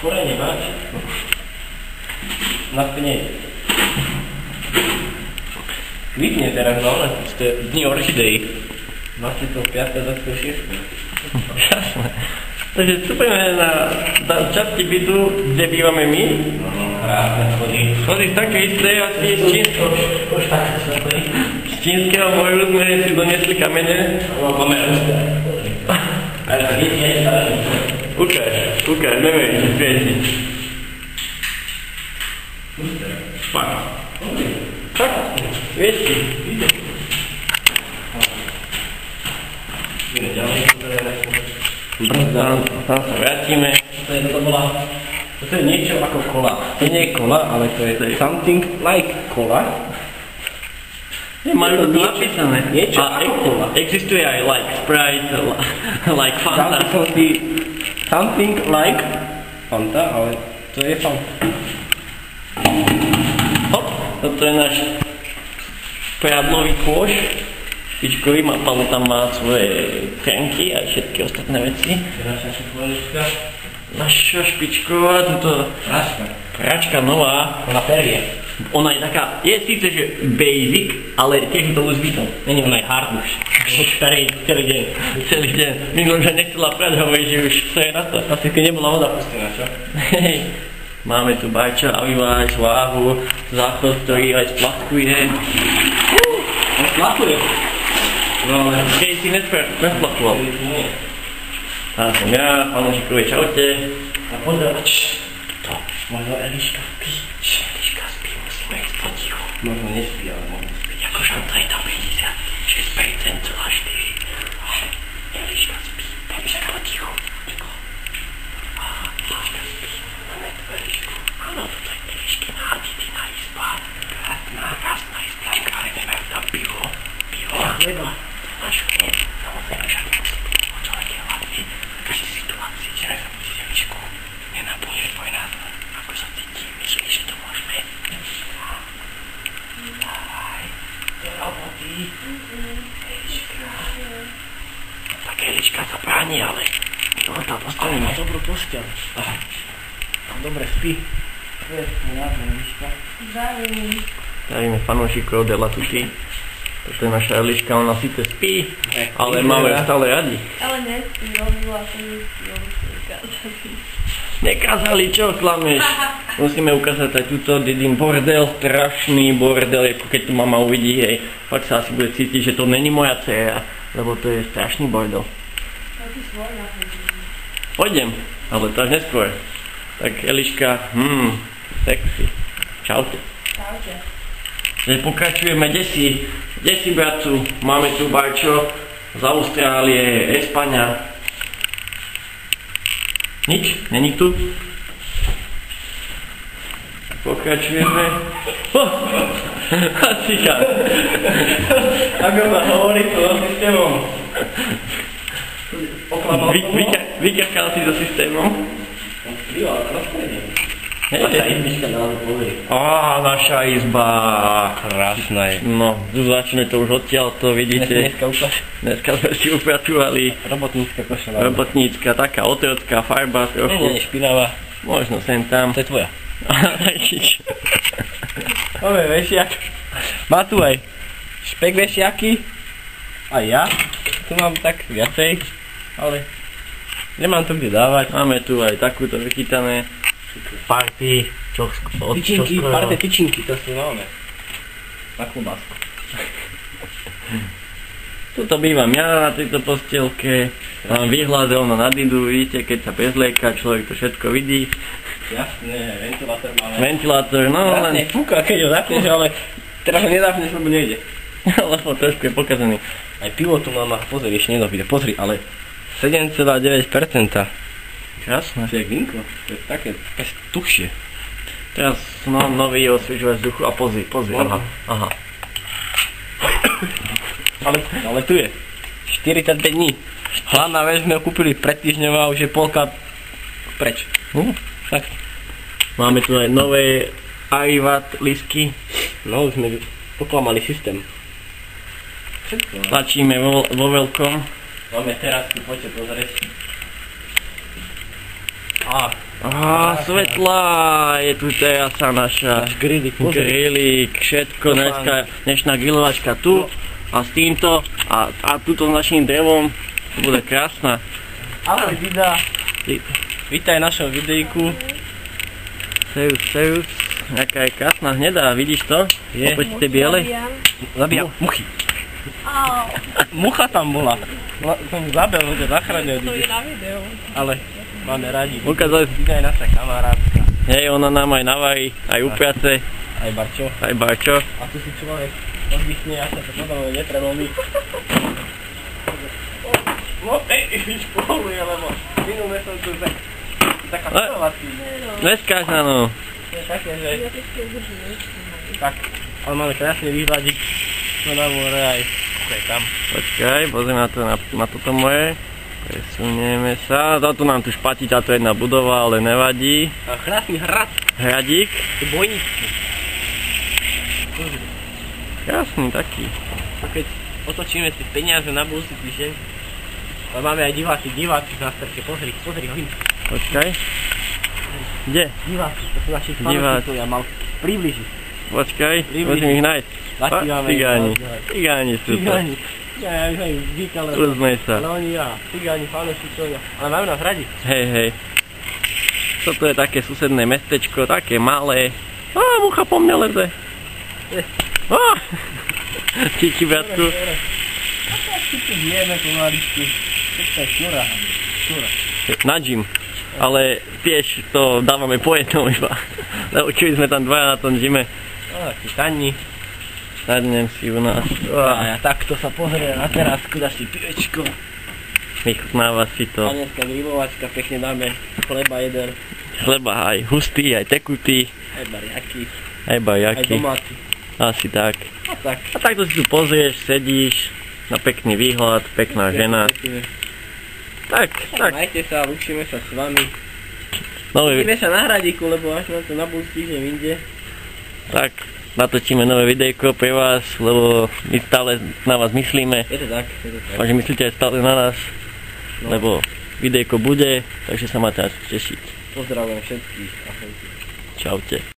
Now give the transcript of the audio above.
Korene máš? Na spine. Kvitne teraz, no, to je dni orchidei. 25. 26. Jasné. Takže vstupujeme na časti bytu, kde bývame my. Krásne schody. Schody také isté, asi z čínskeho boju sme si doniesli kamene. Máme ústa. Ale nie je staré. Ukáž, neviem, svieti. Fakt. Svieti. Ideme ďalej. Tam sa vrátime. To je niečo ako kola. To nie je kola, ale to je something like kola. Majú to napísané. Niečo ako kola. Existuje aj like Sprite, like Fanta. Something like Fanta, ale to je Fanta. Hop, toto je náš prádlový kôš. Špičkový, Paolo tam má svoje kremky a všetky ostatné veci. Naša špičková. Naša špičková, toto pračka nová. Ona perie. Ona je taká, je síce že basic, ale tiež je to Louis Vuitton. Není ona aj hard už. Starý celý deň. Celý deň. Minulom, že nechcela prať, hovorí, že už to je na to. Asi keď nebola voda pustená, čo? Hej. Máme tu bajča, aviváč, váhu, záchod, ktorý aj splatkuje. On splakuje. No ale keď si nesplakoval. A som ja, fanúšikovia, čaute. A pozerač. To, možno Eliška spí. Eliška spí, musíme ísť potichu. Možno nespí, ale možno spí. Akože on to je tam 56%, 4. Eliška spí, poďme potichu. Eliška spí, máme tu Elišku. Áno, toto je Eliškina Aditina izba. Krásna izbička, ideme tam pivo. Pivo. Máš chlieb, samozrejme, že človek je hladný. V každej situácii, že nezabudíš Elišku. Nenapoješ tvoj názor. Ako sa cítim, myslíš, že to môžeme? Dávaj, do roboty. Eliška. Tak Eliška sa bráni, ale my to tam postavíme. Má dobrú posteľ. Tam dobre spí. To je názor, Eliška. Zdravíme fanúšikov Dela Tutti. Toto je naša Eliška, ona síce spí, ale máme ju stále radi. Ale nespí, robila to nespí, nekázali. Nekázali, čo klameš? Musíme ukázať aj túto dedín bordel, strašný bordel, ako keď tu mama uvidí, hej. Fakt sa asi bude cítiť, že to není moja dcéra, lebo to je strašný bordel. Pôjdem, ale to až neskôr. Tak Eliška, sexy. Čaute. Čaute. Že pokračujeme desi bratcu, máme tu bajčo z Austrálie, Espaňa. Nič? Není tu? Pokračujeme. Ticha. Ako sa hovorí to so systémom? Vykrkal si so systémom? On skrýval, ale rozpredie. Naša izbička na nás pozrie. Á, naša izba. Krásna je. No, začne to už odtiaľ, to vidíte. Dneska ukáž. Dneska sme si upracovali. Robotnícka košela. Robotnícka, taká otrocká farba trochu. Nie, špinavá. Možno sem tam. To je tvoja. Nič. Máme vešiak. Má tu aj špek vešiaky. A ja. Tu mám tak viacej. Ale nemám to kde dávať. Máme tu aj takúto vychytané. Party. Tyčinky, party tyčinky, to si máme. Na klobásku. Tuto bývam ja na tejto postielke. Mám výhľad rovno na didu, vidíte, keď sa prezlieka, človek to všetko vidí. Jasné, ventilátor máme. Ventilátor, no len... Jasne, fúka, keď ho zapneš, ale teraz ho nedápneš, lebo nejde. Lebo trošku je pokazený. Aj pivo tu mám, pozri, ešte nedopíte, pozri, ale 7,9%. Krásne. To je vinko, to je také tuchšie. Teraz mám nový osviežovač vzduchu a pozri, aha. Ale tu je 45 dní. Hlavná vec sme ho kúpili pred týždňom a už je polka preč. Tak. Máme tu aj nové Arivat lístky. No, už sme poklamali systém. Tlačíme vo veľkom. Máme terasku, poďte pozrieť. Svetla, je tu terasa naša. Náš grilík, Grilík, všetko, dnešná grilovačka tu a s týmto a tuto s naším drevom, to bude krásna. Ahoj Dida. Vítaj v našom videjku. Serus, aká je krásna hnedá, vidíš to? Je. Opäť tie biele. Zabíjam muchy. Au, Mucha tam bola. Som zabil, že zachránil to je Didi. na videu. Ale máme radi. Ukázali. Dida je naša kamarátka. Hej, ona nám aj navarí, aj upiace, Aj Barčo. aj Barčo. A tu si človek oddychne, ja sa to potom netreba mi. No, školuje, lebo minulé som tu taká stovací. Neskáž na no. To je také, že Ja teď udržím. tak, ale máme krásny výhľadík. No na more aj tam. Počkaj, pozrieme na to, na toto moje. Presunieme sa. Táto nám tu špatí táto jedna budova, ale nevadí. A krásny hrad. Hradík. To bojníčky. Krásny taký. A keď otočíme si peniaze na budúci týždeň, ale máme aj diváci na strche. Pozri hodinu. Počkaj. Kde? Diváci, to sú naši Diváci. fanúšikovia, ja mal približiť. Počkaj, Približni. musím ich nájsť. Takí máme. Cigáni sú to. Cigáni. Ja by som ich vykal, Uzmej sa. ale oni cigáni, fanúšikovia. Ale majú nás radi. Hej. Toto je také susedné mestečko, také malé. Mucha po mne leze. Čiči, bratku. Všetci tu žijeme pomaličky. Všetko je šňura. Na gym. Ale tiež to dávame po jednom iba. Naučili sme tam dvaja na tom gyme. Taký tanni. Sadnem si u nás. A ja takto sa pozriem na terasku, dáš si pivečko. Vychutnáva si to. A dneska grilovačka, pekne dáme chleba jeden, Chleba aj hustý, aj tekutý, aj bariaky, aj aj bajaky. domáci. Asi tak. A tak. A takto si tu pozrieš, sedíš, na pekný výhľad, pekná žena. Tak. Majte sa, učíme sa s vami. Nové, Vidíme sa na hradíku, lebo až na to na budúci týždeň inde. tak, natočíme nové videjko pre vás, lebo my stále na vás myslíme. Je to tak. A že myslíte aj stále na nás, No. lebo videjko bude, takže sa máte až tešiť. Pozdravujem všetkých. Ahojte. Čaute.